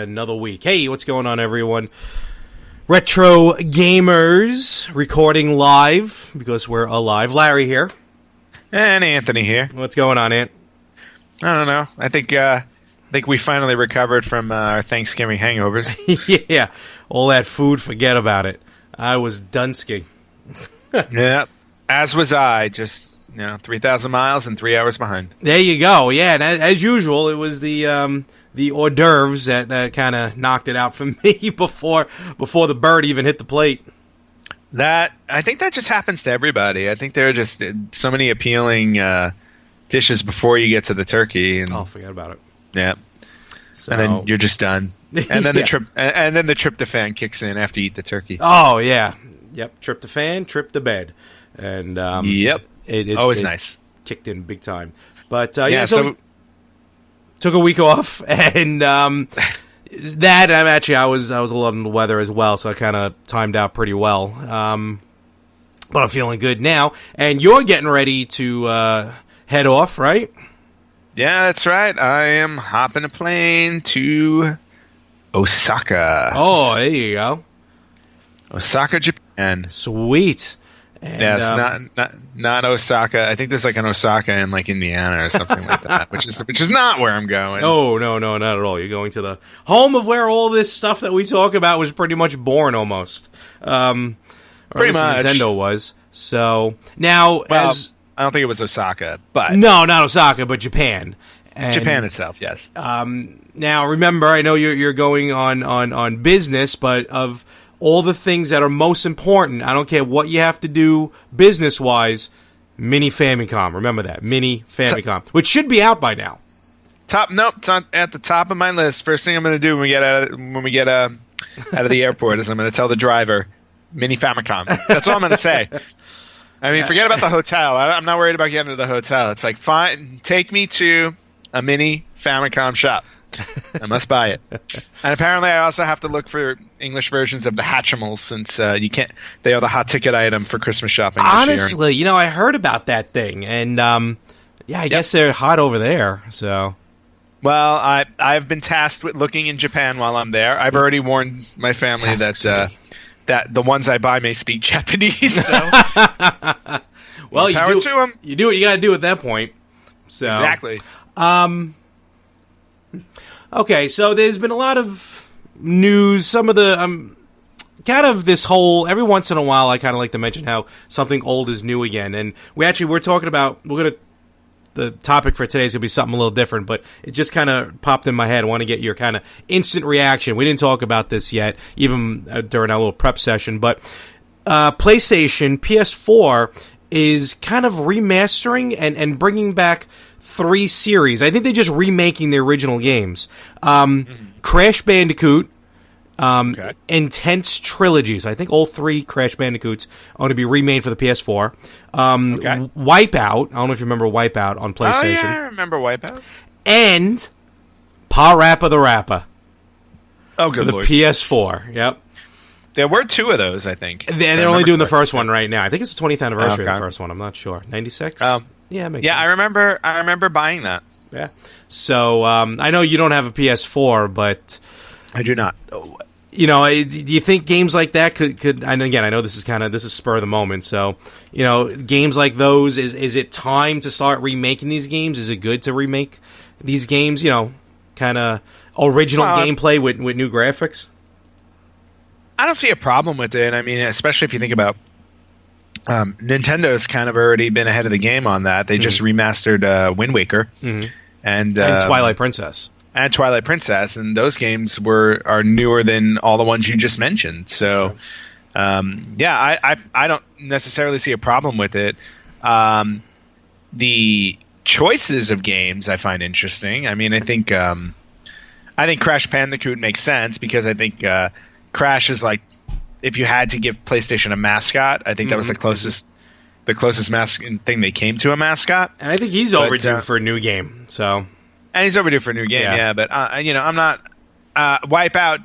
Another week. Hey, what's going on, everyone? Retro Gamers recording live because we're alive. Larry here. And Anthony here. What's going on, Ant? I don't know. I think we finally recovered from our Thanksgiving hangovers. Yeah, all that food, forget about it. I was Dunsky. Yeah, as was I. Just 3,000 miles and 3 hours behind. There you go. Yeah, and as usual, it was the hors d'oeuvres that kind of knocked it out for me before the bird even hit the plate. I think that just happens to everybody. I think there are just so many appealing dishes before you get to the turkey. And, forget about it. Yeah. So, and then you're just done. And then yeah. the tryptophan kicks in after you eat the turkey. Oh yeah. Yep. Tryptophan, trip to bed. And yep. It always nice. Kicked in big time. But so took a week off, and I was a little under the weather as well, so I kind of timed out pretty well. But I'm feeling good now, and you're getting ready to head off, right? Yeah, that's right. I am hopping a plane to Osaka. Oh, there you go. Osaka, Japan. Sweet. And, it's not Osaka. I think there's like an Osaka in like Indiana or something like that, which is not where I'm going. Oh, no, not at all. You're going to the home of where all this stuff that we talk about was pretty much born, almost. Pretty much. Nintendo was. So now, I don't think it was Osaka, but no, not Osaka, but Japan. And, Japan itself, yes. Now, remember, I know you're going on business, but of all the things that are most important, I don't care what you have to do business-wise, Mini Famicom. Remember that, Mini Famicom, which should be out by now. It's at the top of my list. First thing I'm going to do when we get out of the airport is I'm going to tell the driver, Mini Famicom. That's all I'm going to say. I mean, forget about the hotel. I'm not worried about getting to the hotel. It's like, fine, take me to a Mini Famicom shop. I must buy it. And apparently I also have to look for English versions of the Hatchimals since you can't. They are the hot ticket item for Christmas shopping Honestly, this year. I heard about that thing. And, I guess they're hot over there. So, well, I've been tasked with looking in Japan while I'm there. I've already warned my family that the ones I buy may speak Japanese. So. Well, you do what you got to do at that point. So exactly. Okay, so there's been a lot of news. Some of the kind of this whole every once in a while, I kind of like to mention how something old is new again. And we're talking about the topic for today is gonna be something a little different, but it just kind of popped in my head. I want to get your kind of instant reaction. We didn't talk about this yet, even during our little prep session, but PlayStation PS4 is kind of remastering and bringing back 3 series. I think they're just remaking the original games. Crash Bandicoot, Intense Trilogies. I think all 3 Crash Bandicoots are going to be remade for the PS4. Wipeout. I don't know if you remember Wipeout on PlayStation. Oh, yeah, I remember Wipeout. And Pa-Rappa the Rapper. Oh, good for the Lord. PS4. Yep. There were 2 of those, I think. They're only doing the first one right now. I think it's the 20th anniversary of the first one. I'm not sure. 96? Yeah, makes sense. I remember buying that. Yeah. So I know you don't have a PS4, but I do not. Do you think games like that could? And again, I know this is spur of the moment. So games like those, is it time to start remaking these games? Is it good to remake these games? Kind of original gameplay with new graphics. I don't see a problem with it. I mean, especially if you think about. Nintendo's kind of already been ahead of the game on that. They just remastered Wind Waker and Twilight Princess. And Twilight Princess, and those games are newer than all the ones you just mentioned. So, I don't necessarily see a problem with it. The choices of games I find interesting. I mean, I think Crash Bandicoot makes sense because I think Crash is like. If you had to give PlayStation a mascot, I think that was the closest thing they came to a mascot. And I think he's overdue for a new game. So, and he's overdue for a new game, yeah. But I'm not Wipeout.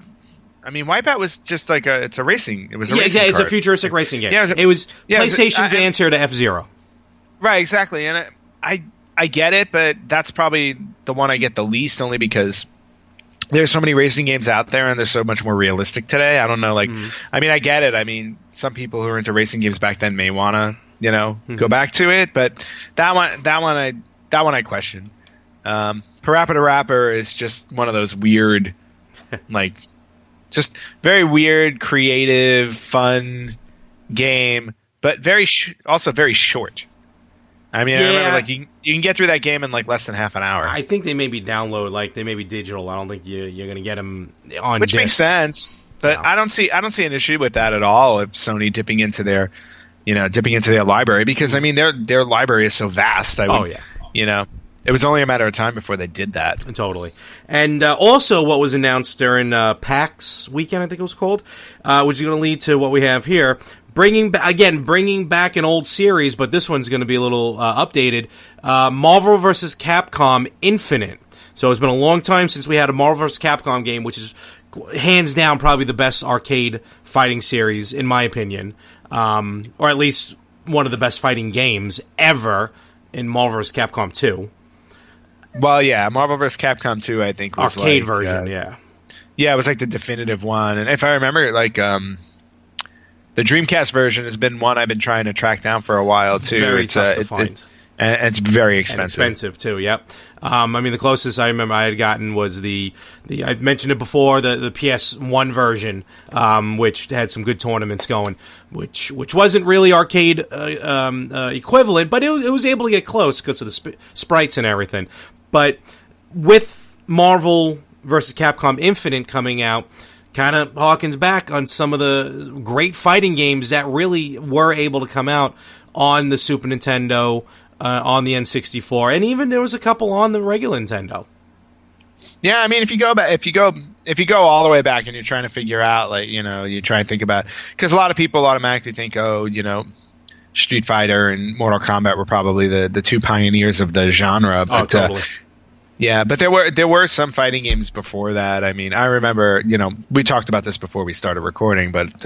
I mean, Wipeout was just like it's a racing. It was a racing it's card. a futuristic racing game. It was PlayStation's answer to F-Zero. Right, exactly. And I get it, but that's probably the one I get the least, only because there's so many racing games out there and they're so much more realistic today. I don't know, like, I mean, I get it. I mean, some people who were into racing games back then may want to, you know, go back to it, but that one I question. Parappa the Rapper is just one of those weird, like, just very weird, creative, fun game, but also very short. I mean, I remember, like, you can get through that game in like less than half an hour. I think they maybe download, like they may be digital. I don't think you're going to get them on which disc. Makes sense. But I don't see an issue with that at all. If Sony dipping into their library, because I mean their library is so vast. You know, it was only a matter of time before they did that. Totally. And also, what was announced during PAX weekend, I think it was called, which is going to lead to what we have here. Bringing back an old series, but this one's going to be a little updated. Marvel vs. Capcom Infinite. So it's been a long time since we had a Marvel vs. Capcom game, which is hands down probably the best arcade fighting series, in my opinion. Or at least one of the best fighting games ever in Marvel vs. Capcom 2. Well, yeah, Marvel vs. Capcom 2, I think, was arcade version, yeah. Yeah, it was like the definitive one. And if I remember, like, the Dreamcast version has been one I've been trying to track down for a while, too. Very tough to find. And it's very expensive. And expensive, too, yep. I mean, the closest I remember I had gotten was the I mentioned it before, the PS1 version, which had some good tournaments going, which wasn't really arcade equivalent, but it was able to get close because of the sprites and everything. But with Marvel vs. Capcom Infinite coming out, kind of harkens back on some of the great fighting games that really were able to come out on the Super Nintendo, on the N64, and even there was a couple on the regular Nintendo. Yeah, I mean, if you go all the way back and you're trying to figure out, like, you know, you try and think about, because a lot of people automatically think, oh, you know, Street Fighter and Mortal Kombat were probably the two pioneers of the genre. But, totally. Yeah, but there were some fighting games before that. I mean, I remember, you know, we talked about this before we started recording, but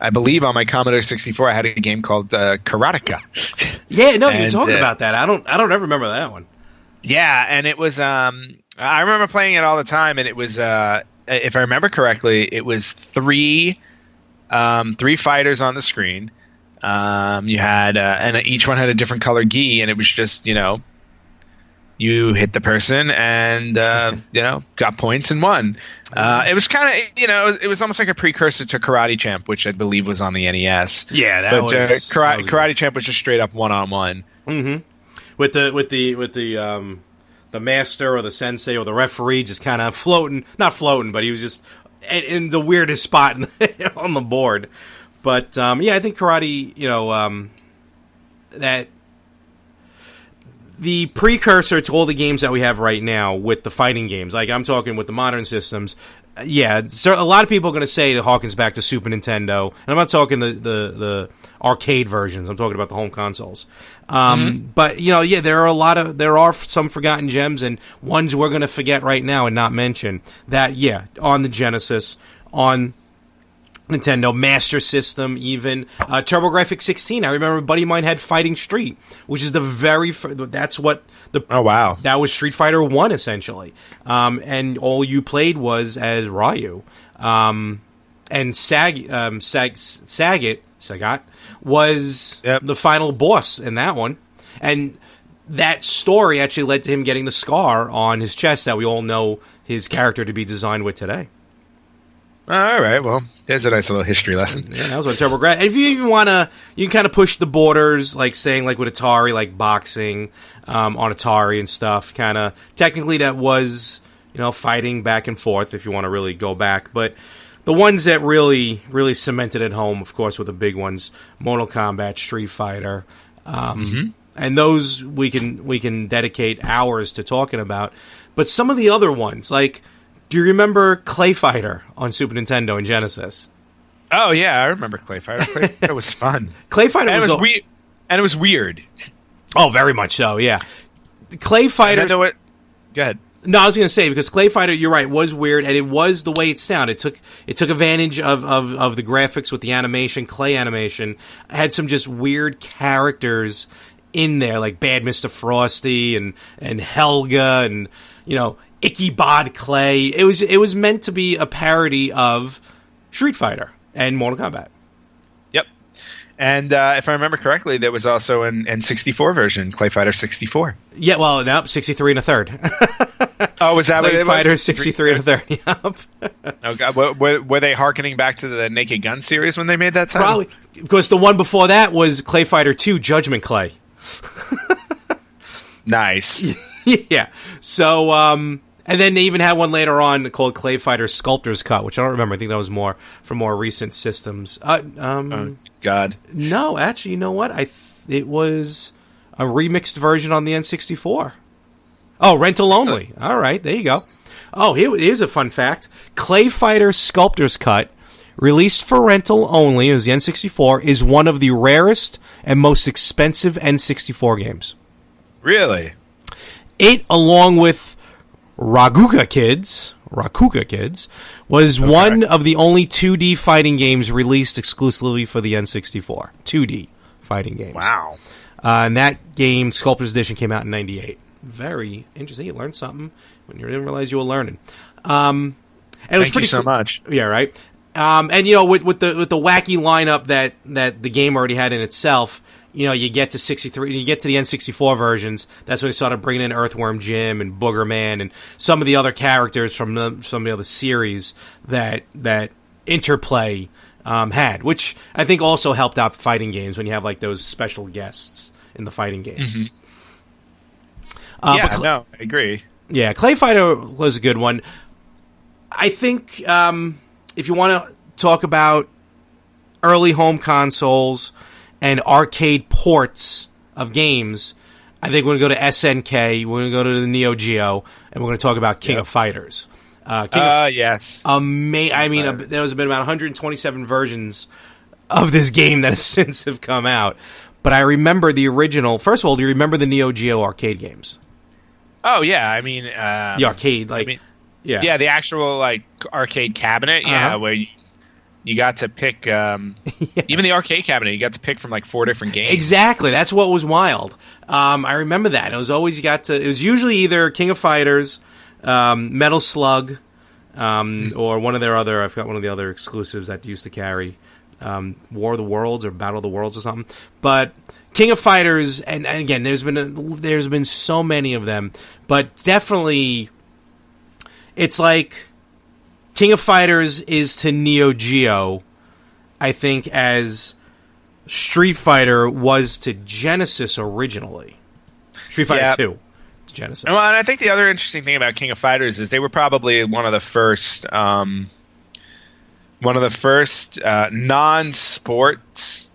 I believe on my Commodore 64 I had a game called Karateka. Yeah, no, you're talking about that. I don't ever remember that one. Yeah, and it was I remember playing it all the time, and it was if I remember correctly, it was three fighters on the screen. You had and each one had a different color gi, and it was just, you know, you hit the person and, you know, got points and won. It was kind of, you know, it was almost like a precursor to Karate Champ, which I believe was on the NES. Yeah, Karate Champ was just straight up one-on-one. Mm-hmm. With the master or the sensei or the referee just kind of not floating, but he was just in the weirdest spot on the board. But, yeah, I think karate, you know, that the precursor to all the games that we have right now with the fighting games, like I'm talking with the modern systems, yeah, so a lot of people are going to say it harkens back to Super Nintendo, and I'm not talking the arcade versions. I'm talking about the home consoles. But you know, yeah, there are some forgotten gems and ones we're going to forget right now and not mention that. Yeah, on the Genesis, on Nintendo Master System, even TurboGrafx 16. I remember a buddy of mine had Fighting Street, which is the very that's what the that was Street Fighter 1 essentially, and all you played was as Ryu, and Sagat was the final boss in that one, and that story actually led to him getting the scar on his chest that we all know his character to be designed with today. All right, well, there's a nice little history lesson. Yeah, that was on TurboGrafx. And if you even want to, you can kind of push the borders, like saying, like with Atari, like boxing on Atari and stuff. Kind of, technically that was, you know, fighting back and forth if you want to really go back. But the ones that really, really cemented at home, of course, were the big ones, Mortal Kombat, Street Fighter. And those we can dedicate hours to talking about. But some of the other ones, like, do you remember Clay Fighter on Super Nintendo and Genesis? Oh yeah, I remember Clay Fighter. Clay Fighter was fun. Clay Fighter and it was weird. Oh, very much so. Yeah, Clay Fighter. Go ahead. No, I was going to say, because Clay Fighter, you're right, was weird, and it was the way it sounded. It took advantage of the graphics with the animation, clay animation. It had some just weird characters in there, like Bad Mr. Frosty and Helga and, you know, Icky Bod Clay. It was meant to be a parody of Street Fighter and Mortal Kombat. Yep. And if I remember correctly, there was also an N64 version, Clay Fighter 64. Yeah, well, no, 63 and a third. Oh, was that Clay what it was? Fighter 63 and a third, yep. Oh, God. Were they hearkening back to the Naked Gun series when they made that title? Probably. Because the one before that was Clay Fighter 2, Judgment Clay. Nice. Yeah. So, and then they even had one later on called Clay Fighter Sculptor's Cut, which I don't remember. I think that was more for more recent systems. Oh, God. No, actually, you know what? It was a remixed version on the N64. Oh, rental only. All right, there you go. Oh, here's a fun fact. Clay Fighter Sculptor's Cut, released for rental only as the N64, is one of the rarest and most expensive N64 games. Really? It, along with Rakuga Kids, was one of the only 2D fighting games released exclusively for the N64. 2D fighting games. Wow. And that game, Sculptor's Edition, came out in 98. Very interesting. You learned something when you didn't realize you were learning. And it was Thank pretty you so much. Yeah, right. And you know, with the wacky lineup that the game already had in itself, you know, you get to 63, you get to the N64 versions. That's when they started bringing in Earthworm Jim and Booger Man and some of the other characters from some of the other series that Interplay had, which I think also helped out fighting games when you have like those special guests in the fighting games. Mm-hmm. I agree. Yeah, Clay Fighter was a good one. I think if you want to talk about early home consoles and arcade ports of games, I think we're going to go to SNK, we're going to go to the Neo Geo, and we're going to talk about King of Fighters. Yes. I mean, there was been about 127 versions of this game that has since have come out. But I remember the original. First of all, do you remember the Neo Geo arcade games? Oh, yeah. I mean... the arcade, Yeah, the actual, like, arcade cabinet, where you got to pick... Yes. Even the arcade cabinet, you got to pick from, like, 4 different games. Exactly. That's what was wild. I remember that. It was always it was usually either King of Fighters, Metal Slug, or one of their other... I forgot one of the other exclusives that used to carry... War of the Worlds or Battle of the Worlds or something. But King of Fighters, and again, there's been so many of them, but definitely it's like King of Fighters is to Neo Geo, I think, as Street Fighter was to Genesis originally. Street Fighter 2 to Genesis. Well, and I think the other interesting thing about King of Fighters is they were probably one of the first non-sports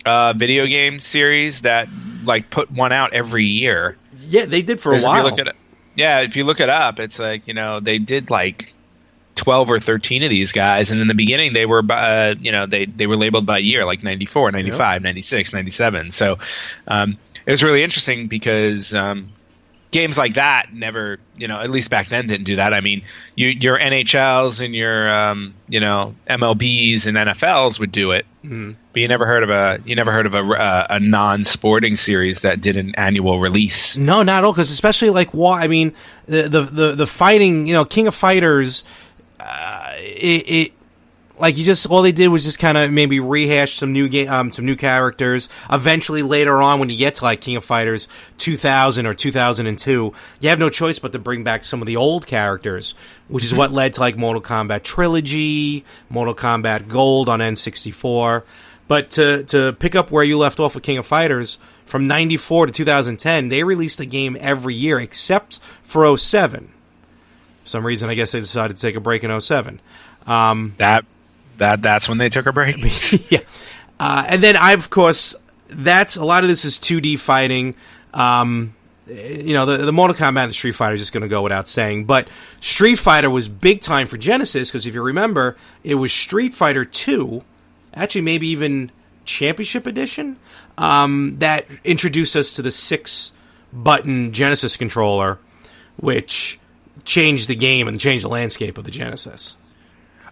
video game series that like put one out every year. Yeah, they did for a while. If you look it up, it's like, you know, they did like 12 or 13 of these guys, and in the beginning they were they were labeled by year, like 94, 95, 96, 97. So it was really interesting because games like that never, at least back then, didn't do that. I mean, your NHLs and your MLBs and NFLs would do it, but you never heard of a non-sporting series that did an annual release. No, not at all. Because especially like the fighting, King of Fighters, all they did was just kind of maybe rehash some new some new characters. Eventually, later on, when you get to like King of Fighters 2000 or 2002, you have no choice but to bring back some of the old characters, which is what led to like Mortal Kombat Trilogy, Mortal Kombat Gold on N64. But to pick up where you left off with King of Fighters, from 94 to 2010, they released a game every year except for 07. For some reason, I guess they decided to take a break in 07. That's when they took a break. Yeah. And then of course, a lot of this is 2D fighting. The Mortal Kombat and the Street Fighter is just going to go without saying. But Street Fighter was big time for Genesis because if you remember, it was Street Fighter 2, actually maybe even Championship Edition, that introduced us to the 6-button Genesis controller, which changed the game and changed the landscape of the Genesis.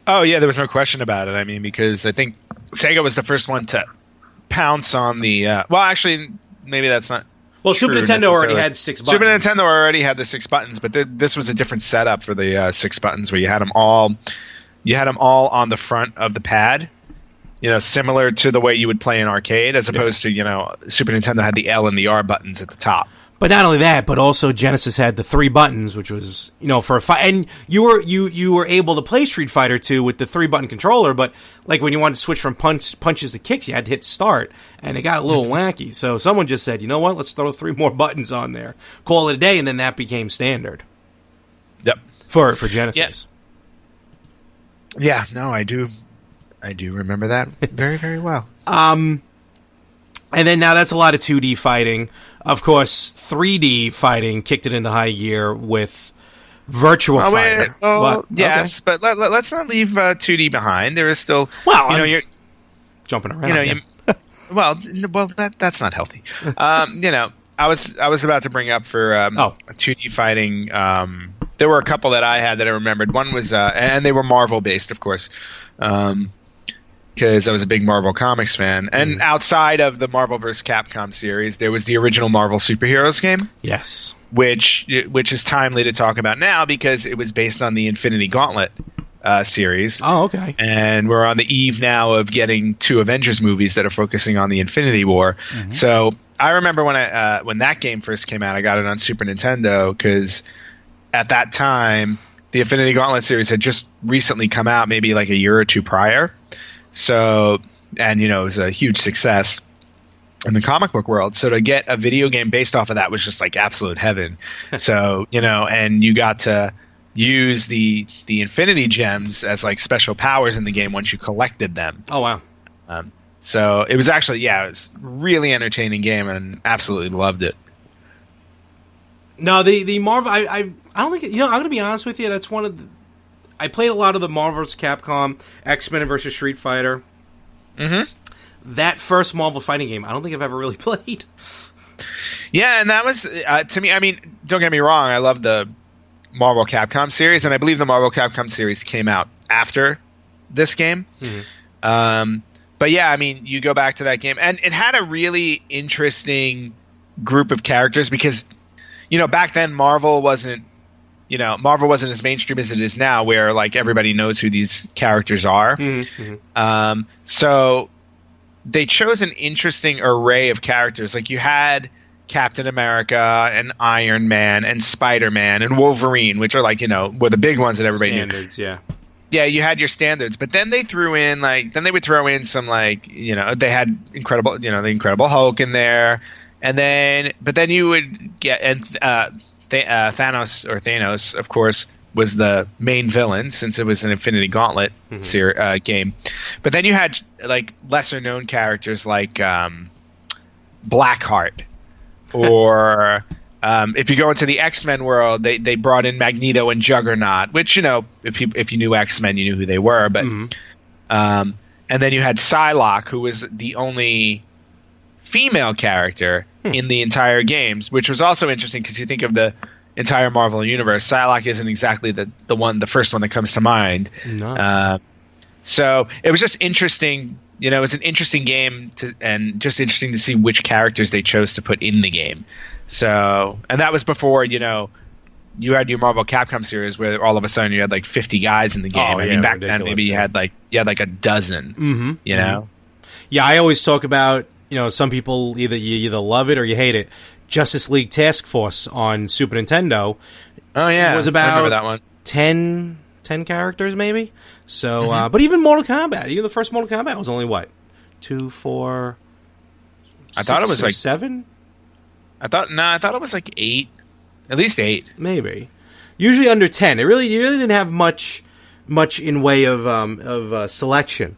Oh, yeah, there was no question about it. I mean, because I think Sega was the first one to pounce on the... maybe that's not. Well, Super true Nintendo already necessarily. had 6 buttons. Super Nintendo already had the 6 buttons, but this was a different setup for the 6 buttons, where you had them all. You had them all on the front of the pad. Similar to the way you would play an arcade, as opposed to Super Nintendo had the L and the R buttons at the top. But not only that, but also Genesis had the 3 buttons, which was, for a fight. And you were able to play Street Fighter 2 with the 3-button controller, but like when you wanted to switch from punches to kicks, you had to hit start, and it got a little wacky. So someone just said, you know what, let's throw 3 more buttons on there, call it a day, and then that became standard. Yep. For Genesis. Yeah, no, I do remember that very, very well. And then now that's a lot of 2D fighting. Of course, 3D fighting kicked it into high gear with Virtua Fighter. Yes, okay. But let's not leave 2D behind. There is still, you're jumping around. That's not healthy. I was about to bring up for 2D fighting. There were a couple that I had that I remembered. One was, and they were Marvel based, of course. Because I was a big Marvel Comics fan. And outside of the Marvel vs. Capcom series, there was the original Marvel Superheroes game. Yes. Which is timely to talk about now because it was based on the Infinity Gauntlet series. Oh, okay. And we're on the eve now of getting 2 Avengers movies that are focusing on the Infinity War. Mm-hmm. So I remember when that game first came out, I got it on Super Nintendo because at that time, the Infinity Gauntlet series had just recently come out, maybe like a year or 2 prior. So, and it was a huge success in the comic book world. So to get a video game based off of that was just like absolute heaven. So, and you got to use the Infinity Gems as like special powers in the game once you collected them. Oh, wow. So it was actually, it was a really entertaining game and absolutely loved it. No, the Marvel, I don't think, I'm going to be honest with you, that's one of the, I played a lot of the Marvel vs. Capcom, X-Men versus Street Fighter. Mm-hmm. That first Marvel fighting game, I don't think I've ever really played. Yeah, and that was, to me, I mean, don't get me wrong, I love the Marvel Capcom series, and I believe the Marvel Capcom series came out after this game. Mm-hmm. But yeah, I mean, you go back to that game, and it had a really interesting group of characters because, back then Marvel wasn't as mainstream as it is now, where like everybody knows who these characters are. Mm-hmm. So they chose an interesting array of characters. Like you had Captain America and Iron Man and Spider-Man and Wolverine, which are like, were the big ones that everybody standards, knew. Yeah. Yeah, you had your standards, but then they threw in they would throw in some they had the Incredible Hulk in there, but then you would get Thanos, of course, was the main villain since it was an Infinity Gauntlet game. But then you had like lesser known characters like Blackheart, or if you go into the X-Men world, they brought in Magneto and Juggernaut, which if you knew X-Men, you knew who they were. But and then you had Psylocke, who was the only female character in the entire games, which was also interesting because you think of the entire Marvel universe, Psylocke isn't exactly the first one that comes to mind. No. So it was just interesting. It was an interesting game and just interesting to see which characters they chose to put in the game. So, and that was before you had your Marvel Capcom series where all of a sudden you had like 50 guys in the game. Oh, I mean, back then maybe you had like a dozen. Mm-hmm. Yeah, I always talk about. Some people you either love it or you hate it. Justice League Task Force on Super Nintendo. Oh yeah, it was about I remember that one. 10 characters maybe. So, but even Mortal Kombat, even the first Mortal Kombat was only what 2, 4. I thought it was like 7. I thought it was like 8, at least 8, maybe. Usually under 10. You really didn't have much in way of selection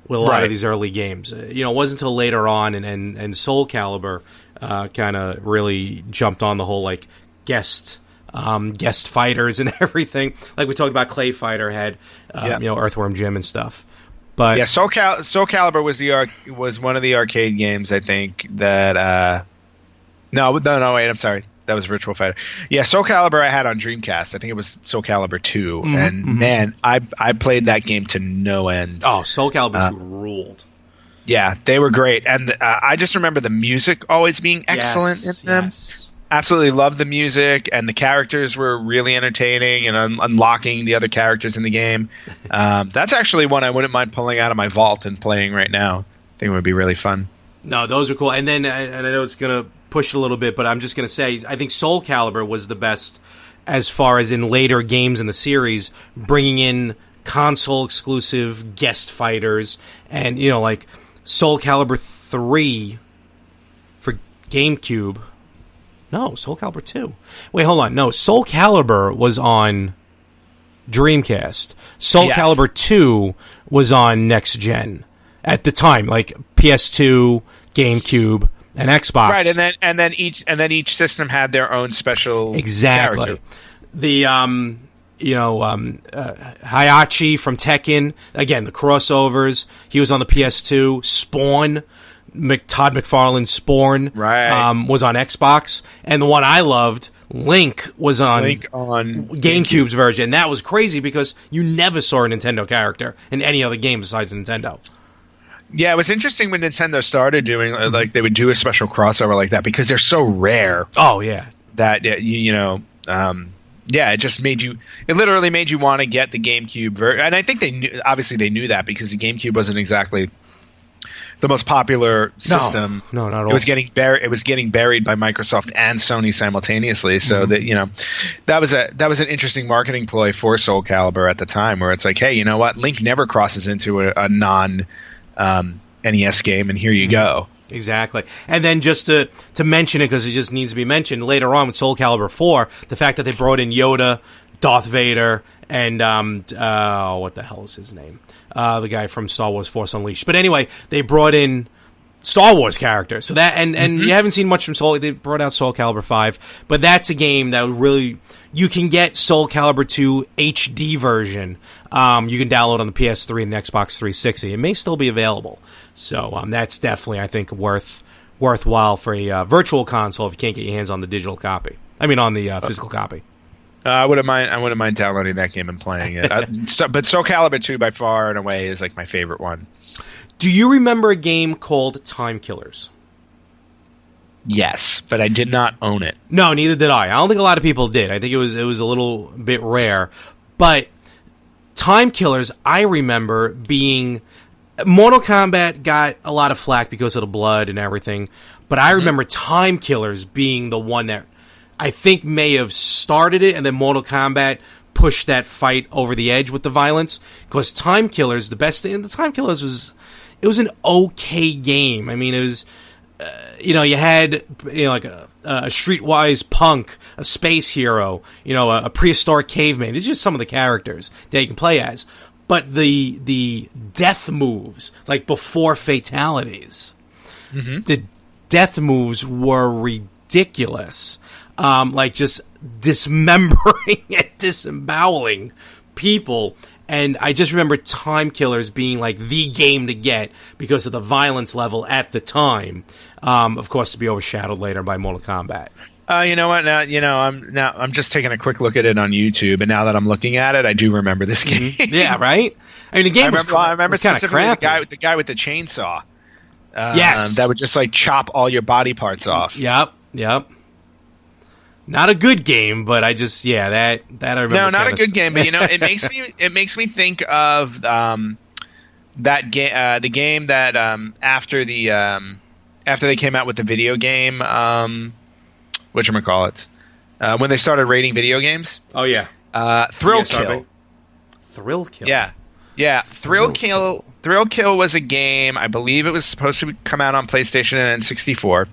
with a lot of these early games. It wasn't until later on and Soul Calibur kind of really jumped on the whole like guest fighters and everything. Like we talked about, Clay Fighter had Earthworm Jim and stuff. But yeah, Soul Calibur was one of the arcade games, I think, that no wait, I'm sorry. That was Virtua Fighter. Yeah, Soul Calibur I had on Dreamcast. I think it was Soul Calibur 2. And man, I played that game to no end. Oh, Soul Calibur 2 ruled. Yeah, they were great, and I just remember the music always being excellent in them. Yes. Absolutely loved the music, and the characters were really entertaining, and unlocking the other characters in the game. That's actually one I wouldn't mind pulling out of my vault and playing right now. I think it would be really fun. No, those are cool. And then, and I know it's going to push it a little bit, but I'm just going to say, I think Soul Calibur was the best as far as in later games in the series, bringing in console-exclusive guest fighters, and, you know, like Soul Calibur 3 for GameCube. No, Soul Calibur 2. Wait, hold on. No, Soul Calibur was on Dreamcast. Soul Calibur 2 was on Next Gen at the time, like PS2, GameCube, and Xbox. Right, and then each system had their own special character. The Hayachi from Tekken, again, the crossovers. He was on the PS2. Spawn, Todd McFarlane's Spawn, was on Xbox, and the one I loved, Link, was on GameCube's version. And that was crazy because you never saw a Nintendo character in any other game besides Nintendo. Yeah, it was interesting when Nintendo started doing like they would do a special crossover like that because they're so rare. Oh yeah, that it just made you. It literally made you want to get the GameCube version, and I think they knew. Obviously, they knew that because the GameCube wasn't exactly the most popular system. No, not at all. It was getting buried by Microsoft and Sony simultaneously. So that was an interesting marketing ploy for Soul Calibur at the time, where it's like, hey, you know what? Link never crosses into a non NES game, and here you go. Exactly. And then just to mention it, because it just needs to be mentioned, later on with Soul Calibur 4, the fact that they brought in Yoda, Darth Vader, and what the hell is his name? The guy from Star Wars Force Unleashed. But anyway, they brought in Star Wars characters. So that and you haven't seen much from Soul. They brought out Soul Calibur 5, but that's a game that really you can get Soul Calibur 2 HD version. You can download on the PS3 and the Xbox 360. It may still be available. So that's definitely, I think, worthwhile for a virtual console if you can't get your hands on the digital copy. I mean, on the physical copy. I wouldn't mind downloading that game and playing it. But Soul Calibur 2 by far and away is like my favorite one. Do you remember a game called Time Killers? Yes, but I did not own it. No, neither did I. I don't think a lot of people did. I think it was a little bit rare. But Time Killers, I remember being... Mortal Kombat got a lot of flack because of the blood and everything. But I remember Time Killers being the one that I think may have started it, and then Mortal Kombat pushed that fight over the edge with the violence. Because Time Killers, the best thing... The Time Killers was... It was an okay game. I mean, it was... you had like a streetwise punk, a space hero, a prehistoric caveman. These are just some of the characters that you can play as. But the death moves, like before fatalities, the death moves were ridiculous. Like just dismembering and disemboweling people. And I just remember Time Killers being like the game to get because of the violence level at the time. Of course, to be overshadowed later by Mortal Kombat. You know what? I'm just taking a quick look at it on YouTube, and now that I'm looking at it, I do remember this game. Yeah, right. I mean, the game. I remember specifically crappy. the guy with the chainsaw. Yes, that would just like chop all your body parts off. Yep. Not a good game, but I just that I remember. No, not a good game, but it makes me think of that game, the game that after they came out with the video game, whatchamacallit, when they started rating video games. Oh yeah, Thrill Kill. Thrill Kill. Yeah. Thrill Kill was a game. I believe it was supposed to come out on PlayStation and N64.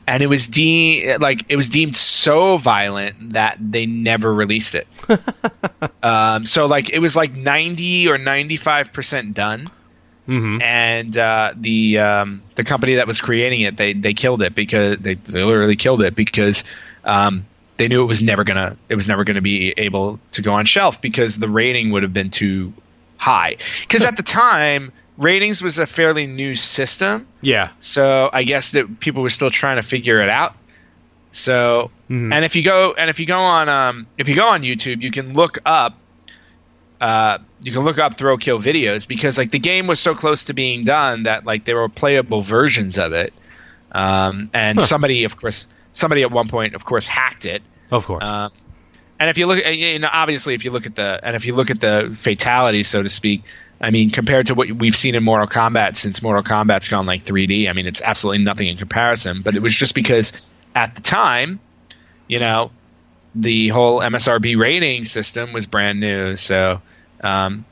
And it was deemed so violent that they never released it. So like it was like 90 or 95% done. Mm-hmm. And the company that was creating it, they killed it because they literally killed it because they knew it was never gonna be able to go on shelf because the rating would have been too high. Because at the time, ratings was a fairly new system. Yeah. So I guess that people were still trying to figure it out. So and if you go on YouTube, you can look up you can look up throw kill videos, because like the game was so close to being done that like there were playable versions of it, and somebody at one point of course hacked it. Of course. And if you look, obviously, if you look at the fatalities, so to speak, I mean, compared to what we've seen in Mortal Kombat, since Mortal Kombat's gone like 3D, I mean, it's absolutely nothing in comparison. But it was just because at the time, the whole MSRP rating system was brand new, so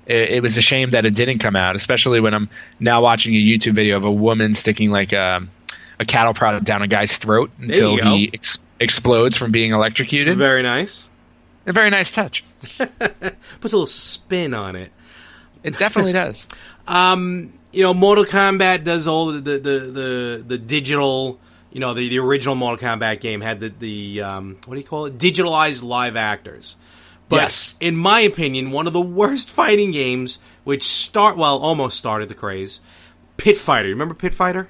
it was a shame that it didn't come out. Especially when I'm now watching a YouTube video of a woman sticking like a cattle prod down a guy's throat until he explodes from being electrocuted. Very nice. A very nice touch. Puts a little spin on it. It definitely does. Mortal Kombat does all the digital. The original Mortal Kombat game had the what do you call it? Digitalized live actors. But yes. In my opinion, one of the worst fighting games, which almost started the craze, Pit Fighter. You remember Pit Fighter?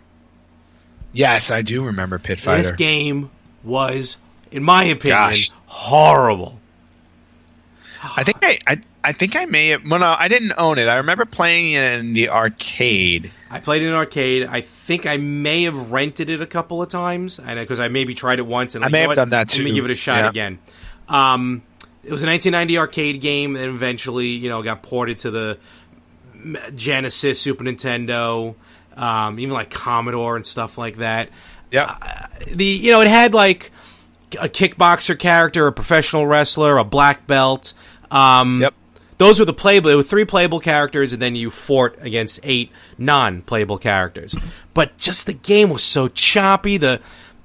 Yes, I do remember Pit Fighter. This game was, in my opinion, horrible. I think I may have. Well, no, I didn't own it. I remember playing it in the arcade. I played it in arcade. I think I may have rented it a couple of times, because I maybe tried it once. And I may have done that too. Let me give it a shot again. It was a 1990 arcade game, and eventually, got ported to the Genesis, Super Nintendo, even like Commodore and stuff like that. Yeah. It had like a kickboxer character, a professional wrestler, a black belt. Yep. Those were the playable. There were 3 playable characters, and then you fought against 8 non-playable characters. But just the game was so choppy.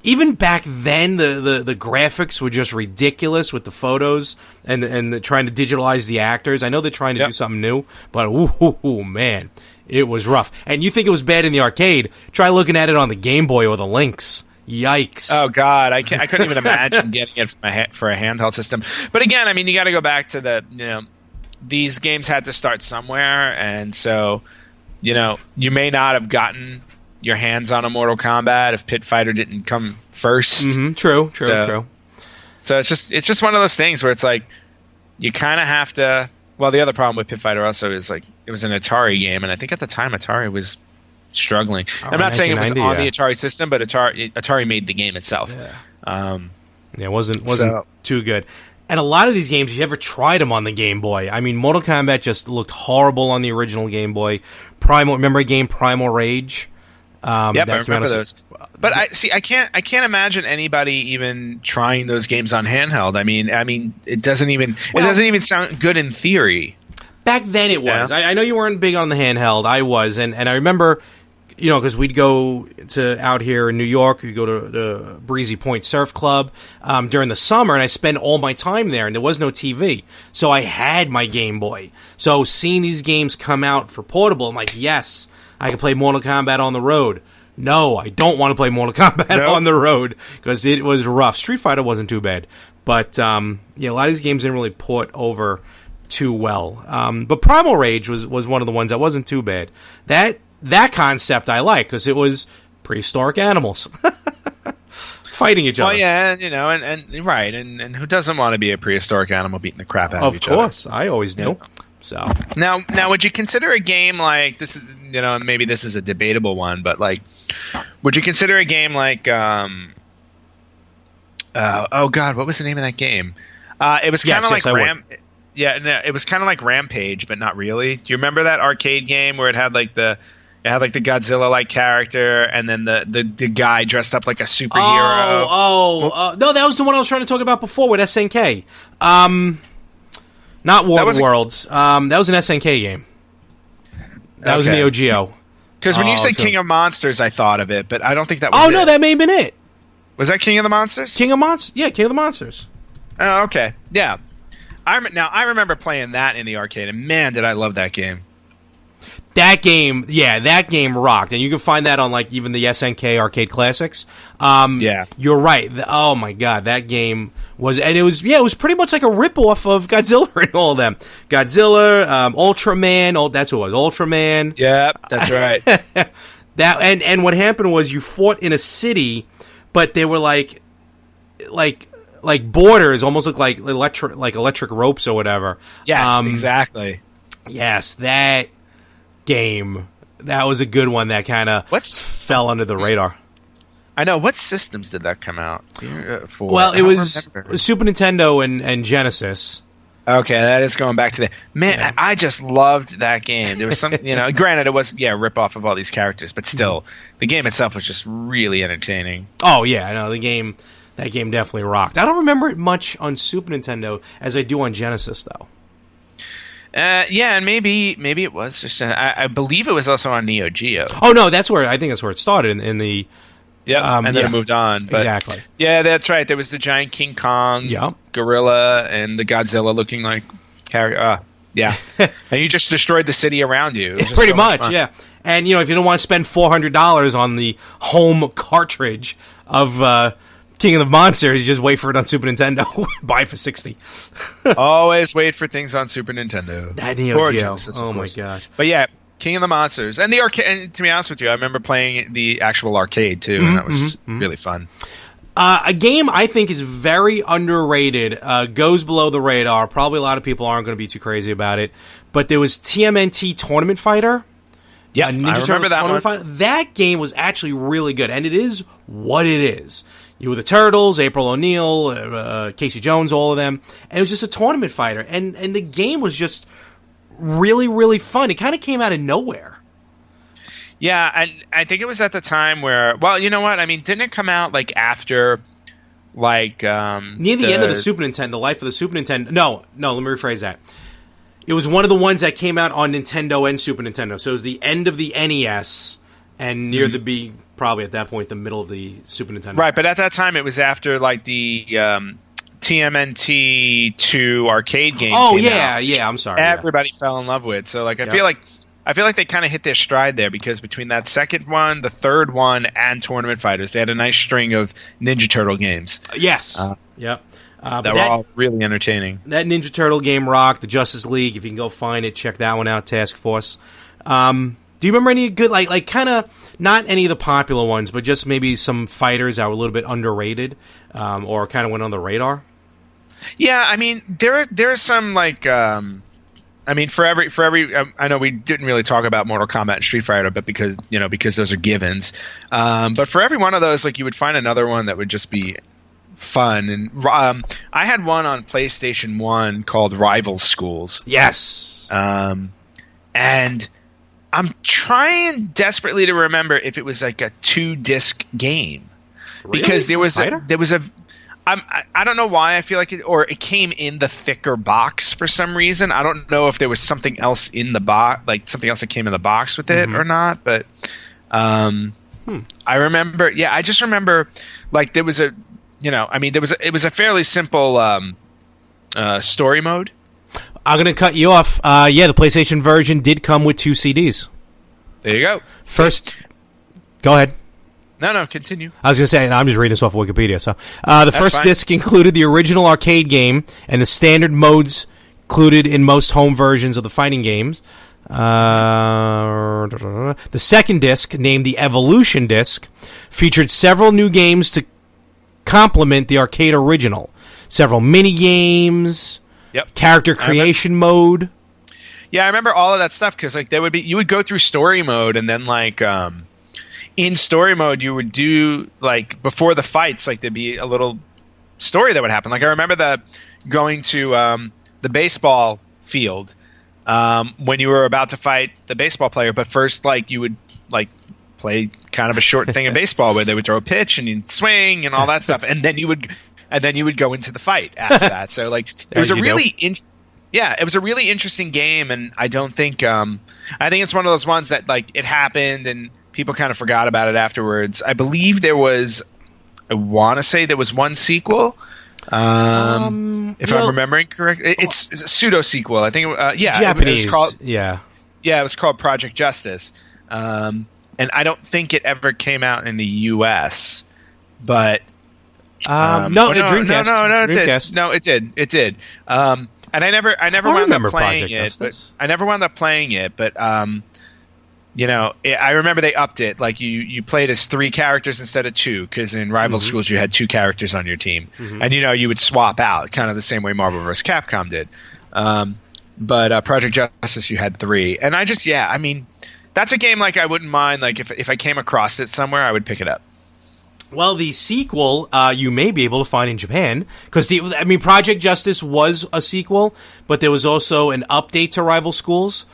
Even back then, the graphics were just ridiculous with the photos and trying to digitalize the actors. I know they're trying to do something new, but ooh, man, it was rough. And you think it was bad in the arcade? Try looking at it on the Game Boy or the Lynx. Yikes! Oh God, I couldn't even imagine getting it for a handheld system. But again, I mean, you got to go back to these games had to start somewhere, and so you may not have gotten your hands on a Mortal Kombat if Pit Fighter didn't come first. Mm-hmm. True. So it's just one of those things where it's like you kind of have to. Well, the other problem with Pit Fighter also is like it was an Atari game, and I think at the time Atari was struggling. I'm not saying it was on the Atari system, but Atari made the game itself. Yeah, it wasn't too good. And a lot of these games, if you ever tried them on the Game Boy, I mean, Mortal Kombat just looked horrible on the original Game Boy. Remember a game, Primal Rage? Yep, I remember those. But I can't imagine anybody even trying those games on handheld. I mean, it doesn't even sound good in theory. Back then it was. Yeah. I know you weren't big on the handheld. I was, and I remember, because we'd go to out here in New York, we'd go to the Breezy Point Surf Club during the summer, and I spent all my time there, and there was no TV. So I had my Game Boy. So seeing these games come out for portable, I'm like, yes, I can play Mortal Kombat on the road. No, I don't want to play Mortal Kombat on the road, because it was rough. Street Fighter wasn't too bad. But, a lot of these games didn't really port over too well. But Primal Rage was one of the ones that wasn't too bad. That concept I like, because it was prehistoric animals fighting each other. Oh yeah, and right, and who doesn't want to be a prehistoric animal beating the crap out of each other? Of course, I always do. Yeah. So now, would you consider a game like this? Maybe this is a debatable one, but like, would you consider a game like oh God, what was the name of that game? It was kind of like it was kind of like Rampage, but not really. Do you remember that arcade game where it had like the Godzilla-like character, and then the guy dressed up like a superhero? No, that was the one I was trying to talk about before with SNK. Not Worlds. That was an SNK game. That was Neo Geo. Because when you said King of Monsters, I thought of it, but I don't think that was it. Oh, no, that may have been it. Was that King of the Monsters? King of the Monsters. Oh, okay. Yeah. I remember playing that in the arcade, and man, did I love that game. That game rocked, and you can find that on like even the SNK arcade classics. You're right. Oh my God, that game was, and it was pretty much like a ripoff of Godzilla and all of them. Godzilla, Ultraman. That's what it was. Ultraman. Yep, that's right. And what happened was you fought in a city, but they were like like borders almost look like electric ropes or whatever. Yes, exactly. Yes, that game, that was a good one that kind of fell under the radar. I know. What systems did that come out for? Well, it was Super Nintendo and Genesis. Okay, that is going back to the man. Yeah. I just loved that game. There was some, granted it was rip off of all these characters, but still, the game itself was just really entertaining. Oh yeah, I know that game definitely rocked. I don't remember it much on Super Nintendo as I do on Genesis though. And maybe it was just. I believe it was also on Neo Geo. Oh no, I think that's where it started in the. Yeah, and then it moved on. But exactly. Yeah, that's right. There was the giant King Kong, gorilla, and the Godzilla looking like character. Yeah, and you just destroyed the city around you. Pretty much, yeah. And if you don't want to spend $400 on the home cartridge of King of the Monsters, you just wait for it on Super Nintendo. Buy it for $60. Always wait for things on Super Nintendo. That Neo Geo. Oh my god. But yeah. King of the Monsters and the arcade. And to be honest with you, I remember playing the actual arcade too, and that was really fun. A game I think is very underrated, goes below the radar. Probably a lot of people aren't going to be too crazy about it, but there was TMNT Tournament Fighter. Yeah, I remember that one. Fighter. That game was actually really good, and it is what it is. You were the Turtles, April O'Neil, Casey Jones, all of them, and it was just a tournament fighter, and the game was just really, really fun. It kind of came out of nowhere. Yeah, and I think it was at the time where, well, you know what? I mean, didn't it come out like after, like near the end of the Super Nintendo, the life of the Super Nintendo? No, let me rephrase that. It was one of the ones that came out on Nintendo and Super Nintendo. So it was the end of the NES and near the probably at that point the middle of the Super Nintendo. Right, but at that time it was after like the TMNT 2 arcade game. Oh yeah, I'm sorry. Everybody fell in love with. So like I feel like they kind of hit their stride there because between that second one, the third one, and Tournament Fighters, they had a nice string of Ninja Turtle games. Yes. Yep. That were all really entertaining. That Ninja Turtle game rocked. The Justice League, if you can go find it, check that one out. Task Force. Do you remember any good, like kind of not any of the popular ones, but just maybe some fighters that were a little bit underrated or kind of went on the radar? Yeah, I mean there are some like I mean for every I know we didn't really talk about Mortal Kombat and Street Fighter, but because those are givens. But for every one of those, like you would find another one that would just be fun. And I had one on PlayStation 1 called Rival Schools. Yes. And I'm trying desperately to remember if it was like a 2-disc game. Really? Because there was a I don't know why I feel like it came in the thicker box for some reason. I don't know if there was something else in the box, like something else that came in the box with it or not. But I remember, I just remember like there was it was a fairly simple story mode. I'm going to cut you off. The PlayStation version did come with 2 CDs. There you go. First, go ahead. No, continue. I was going to say, I'm just reading this off of Wikipedia. So, the first disc included the original arcade game and the standard modes included in most home versions of the fighting games. The second disc, named the Evolution disc, featured several new games to complement the arcade original. Several mini games. Yep. Character creation mode. Yeah, I remember all of that stuff because like you would go through story mode and then like in story mode you would do like before the fights like there'd be a little story that would happen. Like I remember going to the baseball field when you were about to fight the baseball player, but first like you would like play kind of a short thing of baseball where they would throw a pitch and you'd swing and all that stuff, and then you would go into the fight after that. So like it was a really it was a really interesting game, and I don't think I think it's one of those ones that like it happened and people kind of forgot about it afterwards. I believe I want to say there was one sequel. If I'm remembering correctly, it's a pseudo sequel. I think Japanese. It was called, it was called Project Justice. And I don't think it ever came out in the US, but Dreamcast. Dreamcast. It did. And I never wound up playing it, but I never wound up playing it. But I remember they upped it. Like you played as 3 characters instead of 2, because in Rival Schools you had 2 characters on your team, and you would swap out, kind of the same way Marvel vs. Capcom did. But Project Justice you had 3, and that's a game like I wouldn't mind. Like if I came across it somewhere, I would pick it up. Well, the sequel you may be able to find in Japan, because Project Justice was a sequel, but there was also an update to Rival Schools.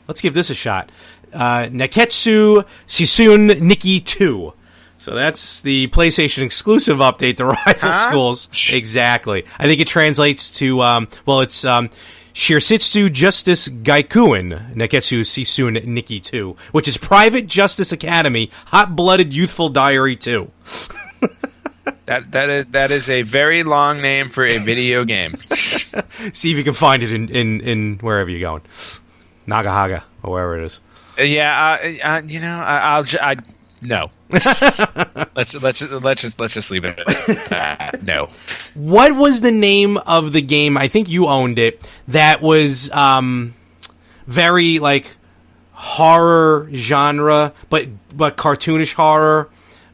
Let's give this a shot. Neketsu Shisun Nikki 2. So that's the PlayStation exclusive update to Rival Schools. Exactly. I think it translates to, it's Shirsitsu Justice Gaikuen Neketsu Shisun Nikki 2, which is Private Justice Academy Hot-Blooded Youthful Diary 2. That is a very long name for a video game. See if you can find it in wherever you're going. Nagahaga, or wherever it is. No. let's just leave it at that. No. What was the name of the game? I think you owned it. That was very like horror genre, but cartoonish horror.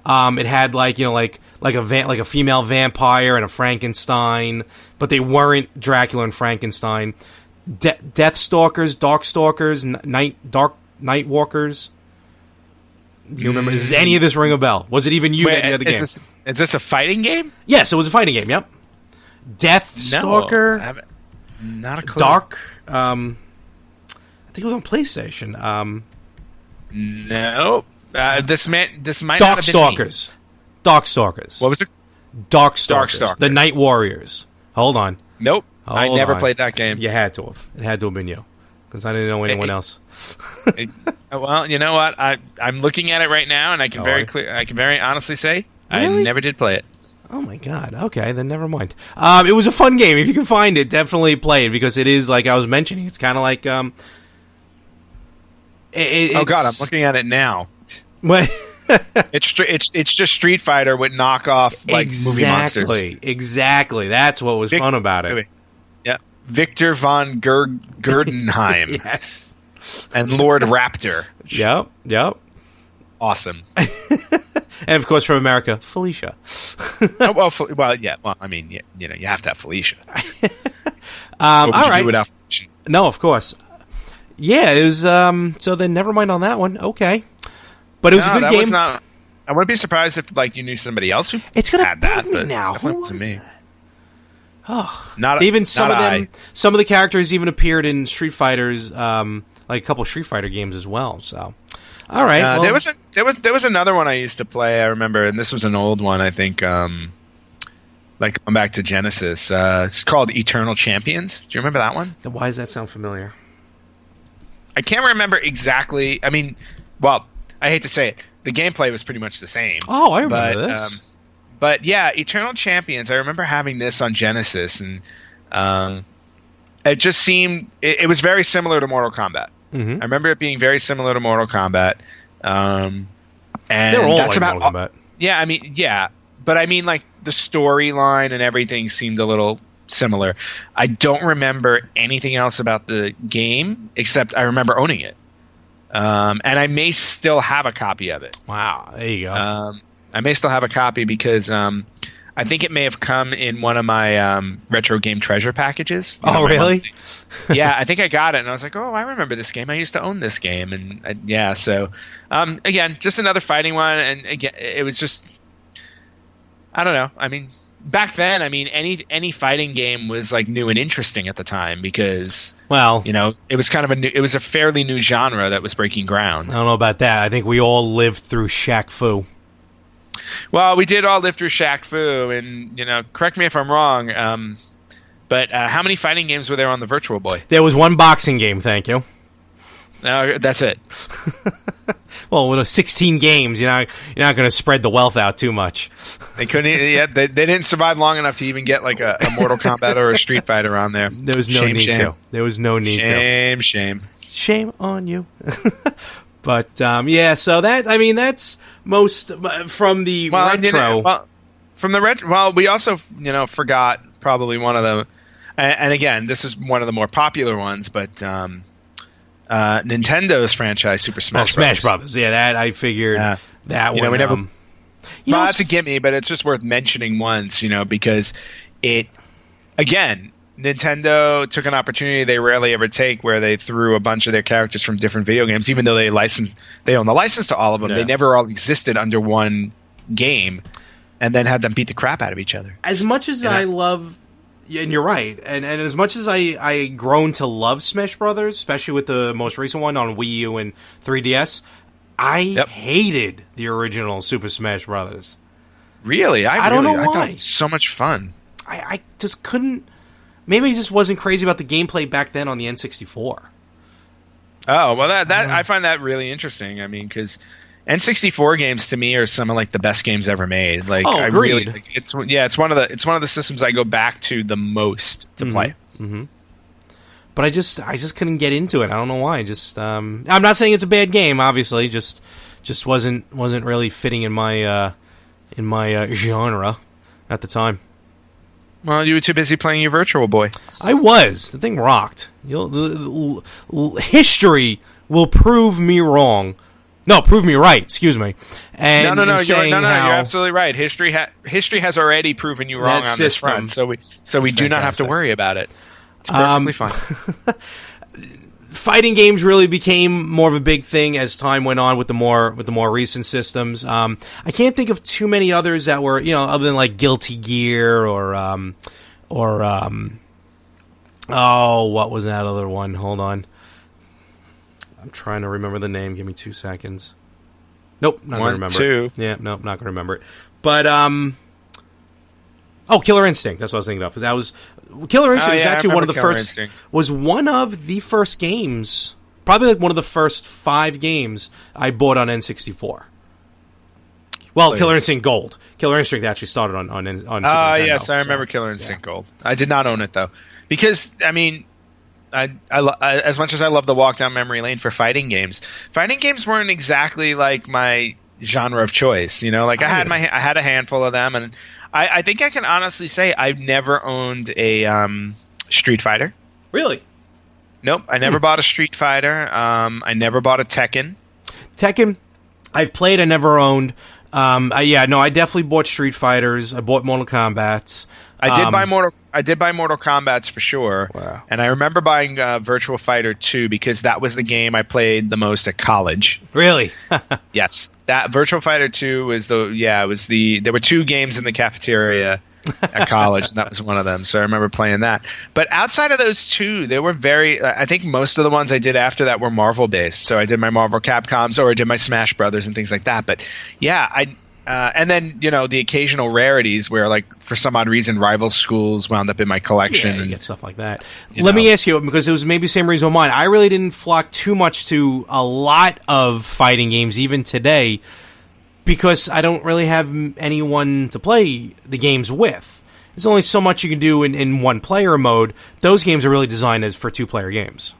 It had like a female vampire and a Frankenstein, but they weren't Dracula and Frankenstein. Deathstalkers, Darkstalkers, Night Walkers. Do you remember? Does any of this ring a bell? Was it even you that had the game? Is this a fighting game? Yes, it was a fighting game. Yep. Deathstalker. No, not a clue. Dark. I think it was on PlayStation. No. This might not have been me. Darkstalkers. What was it? Darkstalkers. The Night Warriors. Hold on. Nope. I never played that game. You had to have. It had to have been you, because I didn't know anyone else. Well, you know what? I'm looking at it right now, and I can very honestly say really? I never did play it. Oh my god. Okay, then never mind. It was a fun game. If you can find it, definitely play it, because it is, like I was mentioning, it's kind of like oh god, I'm looking at it now. What? It's just Street Fighter with knockoff movie monsters. Exactly. That's what was fun about it. Yeah, Victor von Gerdenheim. Yes. And Lord Raptor. Yep. Awesome. And of course, from America, Felicia. Yeah. Well, I mean, you have to have Felicia. All right. Do without Felicia? No, of course. Yeah, it was. So then, never mind on that one. Okay, but it was a good game. I wouldn't be surprised if you knew somebody else who had that. But now, who was me? Oh, not even some not of them. Some of the characters even appeared in Street Fighters, like a couple Street Fighter games as well. So, all right. There was another one I used to play. I remember, and this was an old one. I think, like going back to Genesis. It's called Eternal Champions. Do you remember that one? Why does that sound familiar? I can't remember exactly. I mean, well, I hate to say it. The gameplay was pretty much the same. Oh, I remember this. But yeah, Eternal Champions, I remember having this on Genesis, and it just seemed... It was very similar to Mortal Kombat. Mm-hmm. I remember it being very similar to Mortal Kombat. And they're all like Mortal Kombat. Yeah, I mean, yeah. But I mean, like, the storyline and everything seemed a little similar. I don't remember anything else about the game, except I remember owning it. And I may still have a copy of it. Wow, there you go. I may still have a copy because I think it may have come in one of my retro game treasure packages. Oh, really? Yeah, I think I got it, and I was like, oh, I remember this game. I used to own this game. And yeah, so again, just another fighting one. And again, it was just, I don't know. I mean, back then, I mean, any fighting game was like new and interesting at the time because, well, it was kind of it was a fairly new genre that was breaking ground. I don't know about that. I think we all lived through Shaq Fu. Well, we did all live through Shaq Fu, and correct me if I'm wrong, but how many fighting games were there on the Virtual Boy? There was one boxing game, thank you. No, that's it. Well, with 16 games, you're not going to spread the wealth out too much. They couldn't. Yeah, they didn't survive long enough to even get like a Mortal Kombat or a Street Fighter on there. There was no need to. There was no need to. Shame on you. But yeah, so that's most from the retro. From the retro. Well, we also forgot probably one of the, and again, this is one of the more popular ones, but Nintendo's franchise, Super Smash Bros. Smash Brothers. Yeah, that I figured that one. We never. Well, that's a gimme, but it's just worth mentioning once, because it, again, Nintendo took an opportunity they rarely ever take, where they threw a bunch of their characters from different video games, even though they own the license to all of them. Yeah. They never all existed under one game, and then had them beat the crap out of each other. As much as I love, and you're right, and as much as I grown to love Smash Brothers, especially with the most recent one on Wii U and 3DS, I hated the original Super Smash Brothers. Really? I don't know why. I thought it was so much fun. I just couldn't. Maybe I just wasn't crazy about the gameplay back then on the N64. Oh, well, that I find that really interesting. I mean, because N64 games to me are some of like the best games ever made. Like, agreed. It's one of the systems I go back to the most to play. Mm-hmm. But I just couldn't get into it. I don't know why. I'm not saying it's a bad game. Obviously, just wasn't really fitting in my genre at the time. Well, you were too busy playing your Virtual Boy. I was. The thing rocked. History will prove me wrong. No, prove me right. Excuse me. And no. You're absolutely right. History has already proven you wrong on this front. So we do not have to worry about it. It's perfectly fine. Fighting games really became more of a big thing as time went on with the more recent systems. I can't think of too many others that were, other than like Guilty Gear or what was that other one? Hold on. I'm trying to remember the name. Give me 2 seconds. Nope, not going to remember it. Yeah, nope, not going to remember it. But Killer Instinct. That's what I was thinking of. That was Killer Instinct was actually one of the first. Was one of the first games, probably like one of the first 5 games I bought on N64. Well, Killer Instinct Gold. Killer Instinct actually started on Super Nintendo. Yes, I remember Killer Instinct Gold. I did not own it though, because I mean, I as much as I love the walk down memory lane for fighting games weren't exactly like my genre of choice. I had a handful of them, and I think I can honestly say I've never owned a Street Fighter. Really? Nope, I never bought a Street Fighter. I never bought a Tekken. Tekken, I've played. I never owned. I definitely bought Street Fighters. I bought Mortal Kombats. I did buy Mortal Kombats for sure. Wow. And I remember buying Virtua Fighter 2 because that was the game I played the most at college. Really? Yes. That Virtua Fighter 2 was there were 2 games in the cafeteria at college, and that was one of them. So I remember playing that. But outside of those 2, they were I think most of the ones I did after that were Marvel based. So I did my Marvel Capcoms, or I did my Smash Brothers and things like that. But yeah, and then, the occasional rarities where, like, for some odd reason, Rival Schools wound up in my collection. Yeah, you get stuff like that. Let me ask you, because it was maybe the same reason with mine. I really didn't flock too much to a lot of fighting games, even today, because I don't really have anyone to play the games with. There's only so much you can do in one-player mode. Those games are really designed for 2-player games.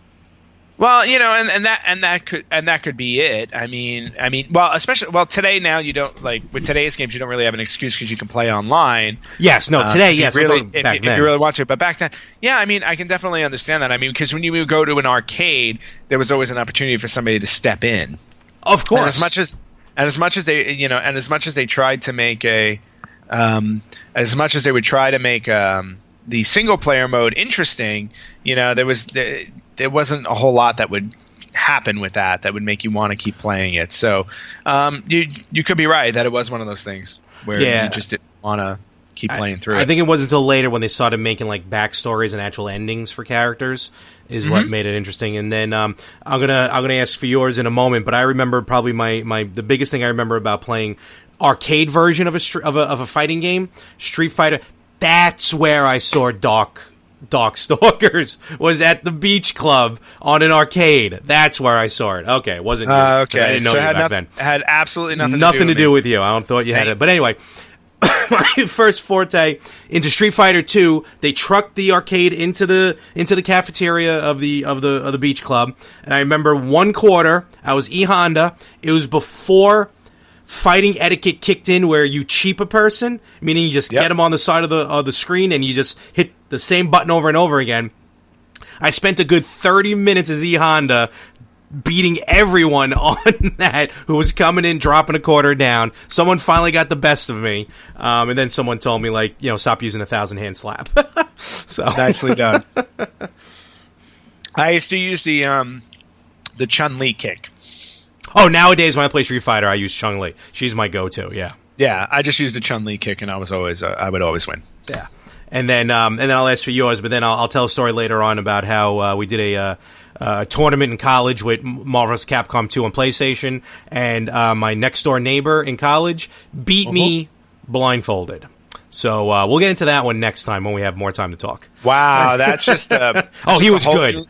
Well, and that could be it. I mean, especially today now you don't, like, with today's games you don't really have an excuse because you can play online. Yes, no, today, yes, if you really want to, but back then, yeah, I mean, I can definitely understand that. I mean, because when you would go to an arcade, there was always an opportunity for somebody to step in. Of course, and as much as they tried to make as much as they would try to make the single player mode interesting, there wasn't a whole lot that would happen with that would make you want to keep playing it. So you could be right that it was one of those things where you just didn't want to keep playing through it. I think it wasn't until later when they started making like backstories and actual endings for characters is what made it interesting. And then I'm gonna ask for yours in a moment, but I remember probably the biggest thing I remember about playing arcade version of a fighting game, Street Fighter. That's where I saw Darkstalkers, was at the Beach Club on an arcade. That's where I saw it. Okay, it wasn't you. Okay. I didn't know so you back then. It had absolutely nothing to do with you. I don't thought you had it. But anyway, my first forte into Street Fighter 2, they trucked the arcade into the cafeteria of the Beach Club, and I remember one quarter, I was E Honda. It was before fighting etiquette kicked in, where you cheap a person, meaning you just get them on the side of the screen and you just hit the same button over and over again. I spent a good 30 minutes as E-Honda beating everyone on that who was coming in, dropping a quarter down. Someone finally got the best of me, and then someone told me, like, stop using a 1,000-hand slap. So nicely done. I used to use the Chun-Li kick. Oh, nowadays when I play Street Fighter, I use Chun-Li. She's my go-to. Yeah. Yeah, I just used the Chun-Li kick, and I would always win. Yeah. And then I'll ask for yours, but then I'll tell a story later on about how we did a tournament in college with Marvel's Capcom 2 on PlayStation, and my next door neighbor in college beat me blindfolded. So we'll get into that one next time when we have more time to talk. Wow, that's just he was good.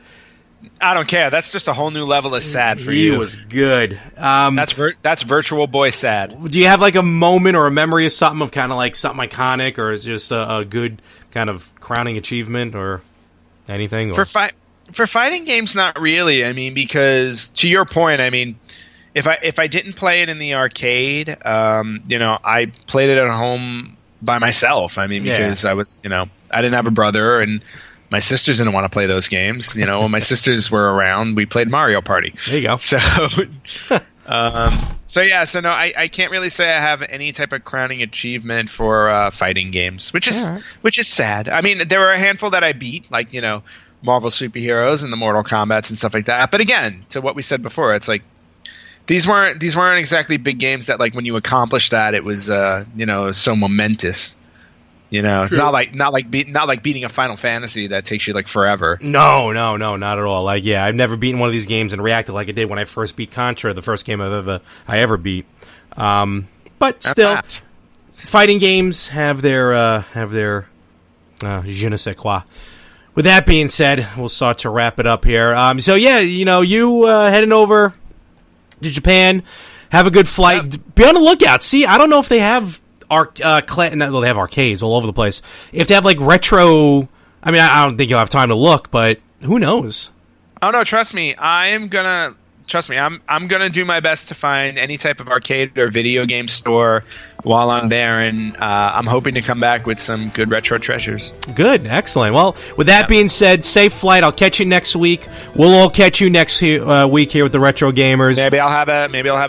I don't care. That's just a whole new level of sad for you. He was good. That's Virtual Boy sad. Do you have like a moment or a memory of something, of kind of like something iconic, or is just a good kind of crowning achievement or anything? Or? For fighting games, not really. I mean, because to your point, I mean, if I didn't play it in the arcade, I played it at home by myself. I mean, because I was, I didn't have a brother, and my sisters didn't want to play those games. When my sisters were around, we played Mario Party. There you go. So, no, I can't really say I have any type of crowning achievement for fighting games, which is sad. I mean, there were a handful that I beat, like Marvel superheroes and the Mortal Kombats and stuff like that. But again, to what we said before, it's like these weren't exactly big games that, like, when you accomplish that, it was so momentous. Not like beating a Final Fantasy that takes you like forever. No, not at all. Like, I've never beaten one of these games and reacted like I did when I first beat Contra, the first game I ever beat. But still, fighting games have their je ne sais quoi. With that being said, we'll start to wrap it up here. You heading over to Japan, have a good flight. Yep. Be on the lookout. See, I don't know if they have they have arcades all over the place. If they have like retro, I mean, I don't think you'll have time to look, but who knows? Oh no, trust me. I'm gonna do my best to find any type of arcade or video game store while I'm there, and I'm hoping to come back with some good retro treasures. Good, excellent. Well, with that being said, safe flight. I'll catch you next week. We'll all catch you next week here with the Retro Gamers. Maybe I'll have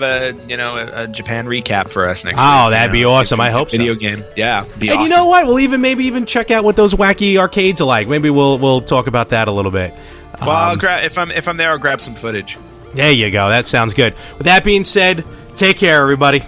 a Japan recap for us next week. Oh, that'd be awesome. I hope so. Video game, yeah. And awesome. You know what? We'll maybe check out what those wacky arcades are like. Maybe we'll talk about that a little bit. Well, if I'm there, I'll grab some footage. There you go. That sounds good. With that being said, take care, everybody.